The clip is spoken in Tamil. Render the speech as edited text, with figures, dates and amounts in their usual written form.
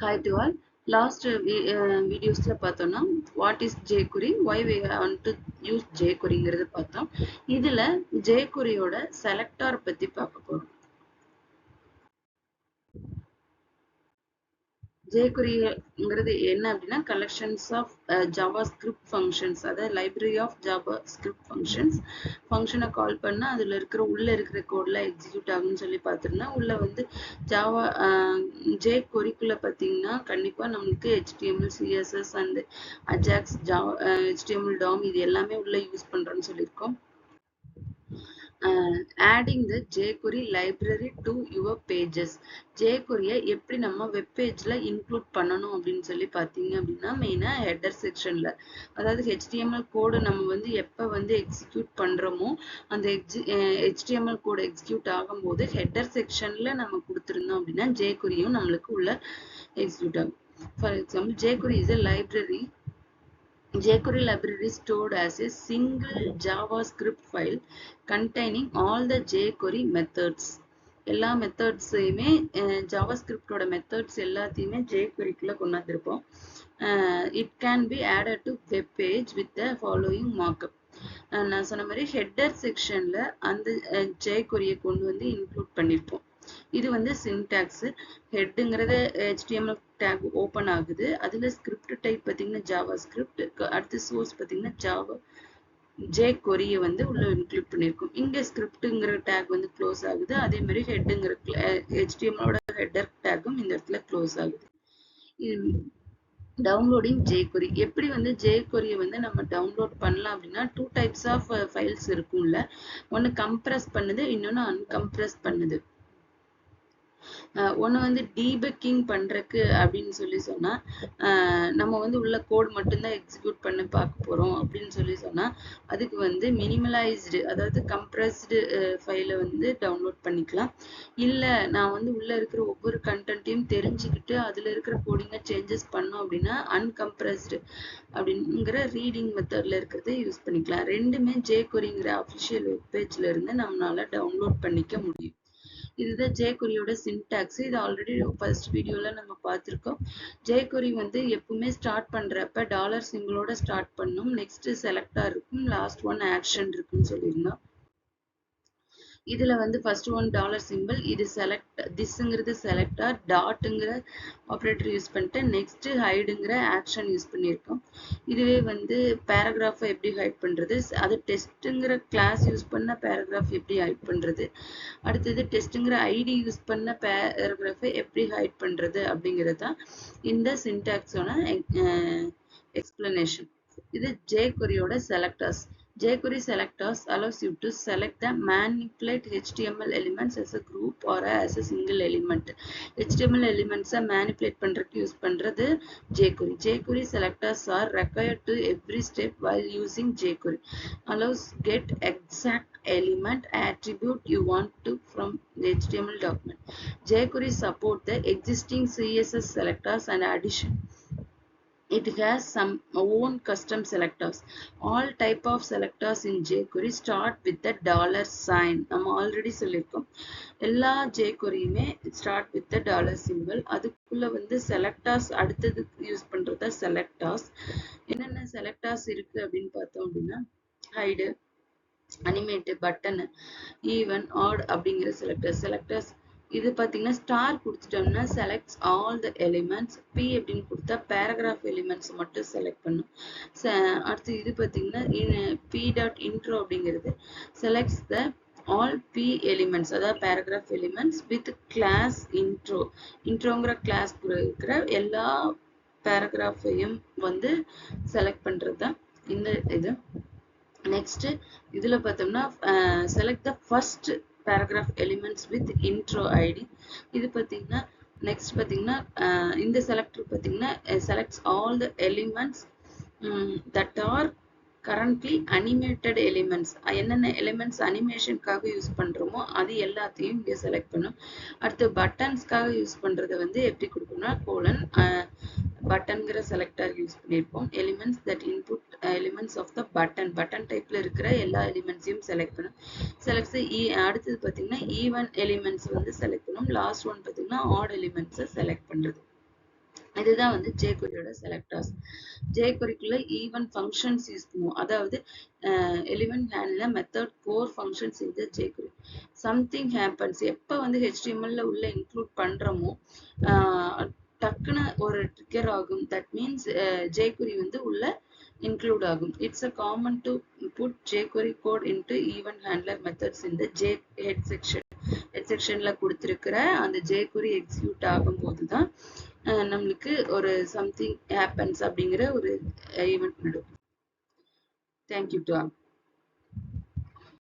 Hi to all. Last videos la பார்த்தோம்னா what is jQuery, why we want to use jQueryங்கிறது பார்த்தோம். இதுல jQueryயோட selector பத்தி பார்க்க போறோம். jQueryங்கிறது என்ன அப்படின்னா collections of JavaScript functions, அதாவது library of JavaScript functions. ஃபங்க்ஷனை கால் பண்ணா அதுல உள்ள இருக்கிற கோட்ல எக்ஸிக்யூட் ஆகும்னு சொல்லி பார்த்துருந்தா உள்ள வந்து ஜாவா jQueryக்குள்ள பார்த்தீங்கன்னா கண்டிப்பா நமக்கு HTML, CSS and Ajax, HTML DOM இது எல்லாமே உள்ள யூஸ் பண்றோம்னு சொல்லியிருக்கோம். adding the jQuery library to your pages. jQuery எப்படி நம்ம வெப் பேஜ்ல இன்க்ளூட் பண்ணணும் அப்படின்னு சொல்லி பார்த்தீங்க அப்படின்னா மெயினா ஹெடர் செக்ஷன்ல, அதாவது HTML கோடு நம்ம வந்து எப்ப வந்து எக்ஸிக்யூட் பண்றோமோ அந்த HTML கோடு எக்ஸிக்யூட் ஆகும்போது ஹெடர் செக்ஷன்ல நம்ம கொடுத்திருந்தோம் அப்படின்னா jQueryயும் நம்மளுக்கு உள்ள எக்ஸிக்யூட் ஆகும். For example, jQuery is a library. jQuery library is stored as a single JavaScript file containing all the jQuery methods. எல்லா மெத்தட்ஸையுமே ஜாவாஸ்கிரிப்டோட மெத்தட்ஸ் எல்லாத்தையுமே jQueryக்குள்ள கொண்டு வந்திருப்போம். It can be added to web page with the following markup. நான் சொன்ன மாதிரி ஹெட்டர் செக்ஷன்ல அந்த jQueryயை கொண்டு வந்து இன்க்ளூட் பண்ணியிருப்போம். இது வந்து சின்டாக்ஸ். ஹெட்ங்கிறது HTML டேக் ஓபன் ஆகுது. அதுல ஸ்கிரிப்ட் டைப் பாத்தீங்கன்னா ஜாவா ஸ்கிரிப்ட், அடுத்து சோர்ஸ் பாத்தீங்கன்னா ஜாவா jQuery வந்து உள்ள இன்க்ளூட் பண்ணிருக்கோம். இங்க ஸ்கிரிப்ட்ங்கிற டேக் வந்து க்ளோஸ் ஆகுது. அதே மாதிரி ஹெட்ங்கிற HTML ஹெட்டர் டேக்கும் இந்த இடத்துல க்ளோஸ் ஆகுது. Downloading jQuery. எப்படி வந்து jQuery வந்து நம்ம டவுன்லோட் பண்ணலாம் அப்படின்னா 2 டைப்ஸ் ஆஃப் ஃபைல்ஸ் இருக்கும்ல. ஒன்னு கம்ப்ரஸ் பண்ணுது, இன்னொன்னு அன்கம்ப்ரஸ் பண்ணுது. ஒன்னு வந்து டீபக்கிங் பண்றதுக்கு அப்படின்னு சொல்லி சொன்னா நம்ம வந்து உள்ள கோட் மட்டும்தான் எக்ஸிக்யூட் பண்ணி பார்க்க போறோம் அப்படின்னு சொல்லி சொன்னா அதுக்கு வந்து மினிமலைஸ்டு, அதாவது கம்ப்ரஸ்டு ஃபைலை வந்து டவுன்லோட் பண்ணிக்கலாம். இல்ல நான் வந்து உள்ள இருக்கிற ஒவ்வொரு கண்டென்ட்டையும் தெரிஞ்சுக்கிட்டு அதுல இருக்கிற கோடிங்க சேஞ்சஸ் பண்ணோம் அப்படின்னா அன்கம்ப்ரஸ்டு அப்படிங்கிற ரீடிங் மெத்தட்ல இருக்கிறத யூஸ் பண்ணிக்கலாம். ரெண்டுமே jQueryங்கிற அஃபிஷியல் வெப் பேஜ்ல இருந்து நம்மளால டவுன்லோட் பண்ணிக்க முடியும். இதுதான் jQueryயோட சின்டாக்ஸ். இது ஆல்ரெடி ஃபர்ஸ்ட் வீடியோல நம்ம பார்த்திருக்கோம். jQuery வந்து எப்பவுமே ஸ்டார்ட் பண்றப்ப டாலர் சிம்பிளோட ஸ்டார்ட் பண்ணும். நெக்ஸ்ட் செலக்டா இருக்கும், லாஸ்ட் ஒன் ஆக்ஷன் இருக்குன்னு சொல்லியிருந்தோம். இதுல வந்து ஃபர்ஸ்ட் ஒன் டாலர் சிம்பிள், இது செலக்ட், திஸ்ங்கிறது செலக்டார், டாட்ங்கிற ஆப்ரேட்டர் யூஸ் பண்ணிட்டு நெக்ஸ்ட் ஹைடுங்கிற ஆக்ஷன் யூஸ் பண்ணியிருக்கோம். இதுவே வந்து பேராகிராஃபை எப்படி ஹைட் பண்றது, அது டெஸ்ட்ங்கிற கிளாஸ் யூஸ் பண்ண பேராகிராஃப் எப்படி ஹைட் பண்றது, அடுத்தது டெஸ்ட்ங்கிற ஐடி யூஸ் பண்ண பேராகிராஃபை எப்படி ஹைட் பண்றது அப்படிங்கிறது தான் இந்த சின்டாக்ஸோட எக்ஸ்பிளனேஷன். இது jQueryயோட selectors. jQuery selectors allows you to select the manipulate HTML elements as a group or as a single element. HTML elements manipulate பண்றதுக்கு யூஸ் பண்றது jQuery. jQuery selectors are required to every step while using jQuery. Allows get exact element attribute you want to from the HTML document. jQuery support the existing CSS selectors and addition. It has some own custom selectors. All type of selectors in jQuery start with the dollar sign. நம்ம ஆல்ரெடி சொல்லியிருக்கோம். எல்லா jQueryயுமே start with the dollar symbol. அதுக்குள்ள வந்து selectors அடுத்தது யூஸ் பண்றத selectors. என்னென்ன selectors இருக்கு அப்படின்னு பார்த்தோம் அப்படின்னா hide, animate, button, even, odd அப்படிங்கிற selectors. இது பாத்தீங்கன்னா ஸ்டார் கொடுத்துட்டோம்னா selects all the elements. P அப்படின்னு கொடுத்தா பேராகிராஃப் எலிமெண்ட்ஸ் மட்டும் செலக்ட் பண்ணும். அடுத்து இது பாத்தீங்கன்னா பி டாட் இன்ட்ரோ அப்படிங்கிறது selects the all p elements, அதாவது paragraph elements with class intro. இன்ட்ரோங்கிற கிளாஸ் இருக்கிற எல்லா பேராகிராஃபையும் வந்து செலக்ட் பண்றது தான் இந்த இது. நெக்ஸ்ட் இதுல பார்த்தோம்னா select the first paragraph elements with intro id. இது பாத்தீங்கன்னா நெக்ஸ்ட் பாத்தீங்கன்னா இந்த செலக்டர் பாத்தீங்கன்னா selects all the elements that are currently animated elements. என்னென்ன எலிமெண்ட்ஸ் அனிமேஷனுக்காக யூஸ் பண்றோமோ அது எல்லாத்தையும் இங்க செலக்ட் பண்ணும். அடுத்து பட்டன்ஸ்க்காக யூஸ் பண்றதை வந்து எப்படி கொடுக்கணும்னா கோலன் பட்டன்ங்கிற செலக்டர் யூஸ் பண்ணியிருப்போம். Elements that input elements of the button டைப்ல இருக்கிற எல்லா எலிமெண்ட்ஸையும் செலக்ட் பண்ணும். செலக்ட் அடுத்தது பாத்தீங்கன்னா ஈவன் எலிமெண்ட்ஸ் வந்து செலக்ட் பண்ணும். லாஸ்ட் ஒன் பாத்தீங்கன்னா ஆட் எலிமெண்ட்ஸை செலக்ட் பண்றது. இதுதான் வந்து jQueryயோட செலக்டர்ஸ். jQueryக்குள்ள ஈவன் ஃபங்க்ஷன்ஸ் யூஸ் பண்ணுவோம். அதாவது element handler method core functions இந்த jQuery. சம்திங் ஹேப்பன்ஸ் எப்ப வந்து HTML உள்ள இன்க்ளூட் பண்றோமோ டக்குன்னு ஒரு ட்ரிகர் ஆகும். தட் மீன்ஸ் jQuery வந்து உள்ள include ஆகும். It's a common to put jQuery code into event handler methods in the head section. head sectionல கொடுத்திருக்கிற அந்த jQuery execute ஆகும்போது தான் நம்மளுக்கு ஒரு something happens அப்படிங்கிற ஒரு event நடக்கும். Thank you to all.